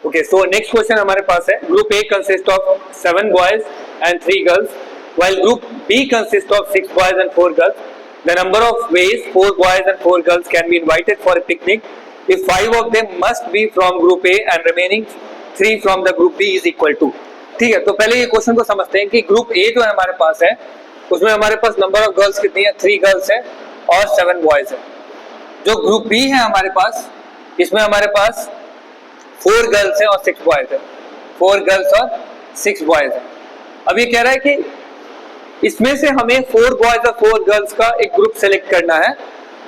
Okay, so next question हमारे पास है, Group A consists of 7 boys and 3 girls, while Group B consists of 6 boys and 4 girls. The number of ways 4 boys and 4 girls can be invited for a picnic if 5 of them must be from Group A and remaining 3 from the Group B is equal to. ठीक है, तो पहले ये question को समझते हैं कि Group A जो है हमारे पास है, उसमें हमारे पास नंबर ऑफ गर्ल्स कितनी है, 3 गर्ल्स है और 7 बॉयज है. जो Group B है हमारे पास, इसमें हमारे पास 4 गर्ल्स है और 6 बॉयज है. 4 गर्ल्स और 6 बॉयज है. अब ये कह रहा है कि इसमें से हमें 4 बॉयज और 4 गर्ल्स का एक ग्रुप सेलेक्ट करना है,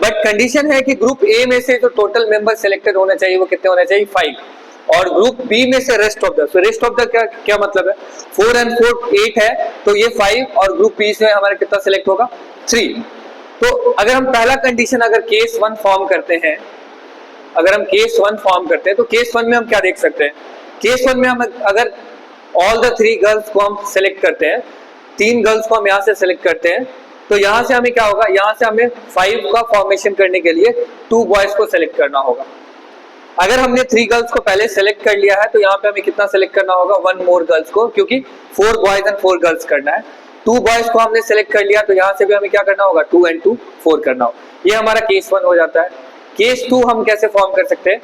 बट कंडीशन है कि ग्रुप ए में से जो टोटल मेंबर सिलेक्टेड होने चाहिए वो कितने होने चाहिए, 5, और ग्रुप बी में से रेस्ट ऑफ द, तो रेस्ट ऑफ द क्या मतलब है, 4 and 4 8 है, तो ये 5, और ग्रुप बी से हमारा कितना सिलेक्ट होगा, 3. तो अगर हम पहला कंडीशन अगर केस 1 फॉर्म करते हैं, अगर हम केस 1 फॉर्म करते हैं, तो केस 1 में हम क्या देख सकते हैं, केस 1 में हम अगर ऑल द 3 गर्ल्स को हम सेलेक्ट करते हैं, 3 गर्ल्स को हम यहाँ से सेलेक्ट करते हैं, तो यहाँ से हमें क्या होगा, यहाँ से हमें 5 का फॉर्मेशन करने के लिए 2 बॉयज को सेलेक्ट करना होगा. अगर हमने 3 गर्ल्स को पहले सेलेक्ट कर लिया है, तो यहाँ पे हमें कितना सेलेक्ट करना होगा, 1 मोर गर्ल्स को, क्योंकि 4 बॉयज एंड 4 गर्ल्स करना है. 2 बॉयज को हमने सेलेक्ट कर लिया, तो यहाँ से भी हमें क्या करना होगा, 2 and 2 4 करना होगा. ये हमारा केस 1 हो जाता है. केस 2 हम कैसे फॉर्म कर सकते हैं,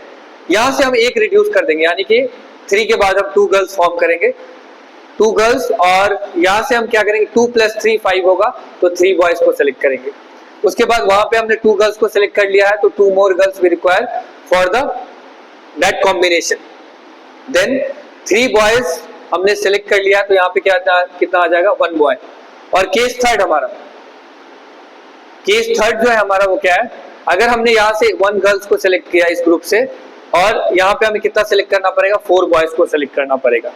यहाँ से हम एक रिड्यूस कर देंगे, यानी कि 3 के बाद हम 2 गर्ल्स फॉर्म करेंगे, 2 गर्ल्स, और यहाँ से हम क्या करेंगे, 2 + 3 5 होगा, तो 3 बॉयज को सेलेक्ट करेंगे. उसके बाद वहां पे हमने 2 गर्ल्स को सेलेक्ट कर लिया है, तो 2 more girls we require for the that combination. Then 3 boys हमने सेलेक्ट कर लिया, तो यहाँ पे कितना आ जाएगा, 1 बॉय. और केस 3 हमारा, केस 3 जो है हमारा वो क्या है, अगर हमने यहाँ से 1 गर्ल्स को सेलेक्ट किया इस ग्रुप से, और यहाँ पे हमें कितना सेलेक्ट करना पड़ेगा, 4 बॉयज को सेलेक्ट करना पड़ेगा.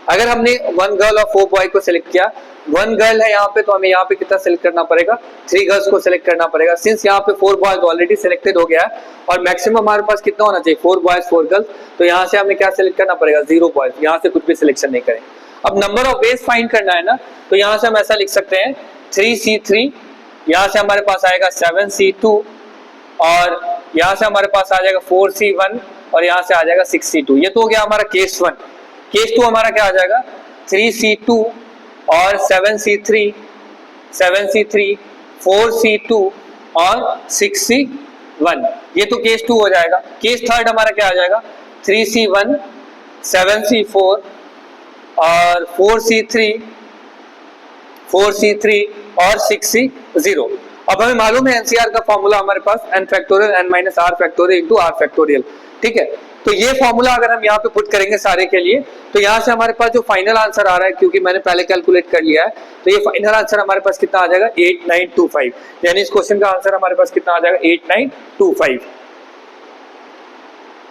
अगर हमने 1 गर्ल और 4 बॉय को सेलेक्ट किया, 1 गर्ल है यहाँ पे, तो हमें यहाँ पे कितना सेलेक्ट करना पड़ेगा, 3 गर्ल्स को सेलेक्ट करना पड़ेगा. सिंस यहाँ पे 4 बॉयज ऑलरेडी सिलेक्टेड हो गया है, और मैक्सिमम हमारे पास कितना होना चाहिए, 4 बॉयज 4 गर्ल्स, तो यहाँ से हमें क्या सेलेक्ट करना पड़ेगा, 0 बॉयज. यहाँ से कुछ भी सिलेक्शन नहीं करेंगे. अब नंबर ऑफ वेज फाइंड करना है ना, तो यहाँ से हम ऐसा लिख सकते हैं, 3C3, यहाँ से हमारे पास आएगा 7C2, और यहाँ से हमारे पास आ जाएगा 4C1, और यहाँ से आ जाएगा 6C2. ये तो हो गया हमारा केस 1. केस 2 हमारा क्या आ जाएगा, 3C2 और 7C3, 4C2 और 6C1. ये तो केस 2 हो जाएगा. केस 3 हमारा क्या आ जाएगा, 3C1, 7C4 और 4C3 और 6C0. अब हमें मालूम है एनसीआर का फॉर्मूला हमारे पास n factorial n - r factorial × r factorial. ठीक है, तो ये फॉर्मूला अगर हम यहाँ पे पुट करेंगे सारे के लिए, तो यहाँ से हमारे पास जो फाइनल आंसर आ रहा है, क्योंकि मैंने पहले कैलकुलेट कर लिया है, तो ये फाइनल आंसर हमारे पास कितना आ जाएगा, 8925. यानी इस क्वेश्चन का आंसर हमारे पास कितना आ जाएगा, 8925.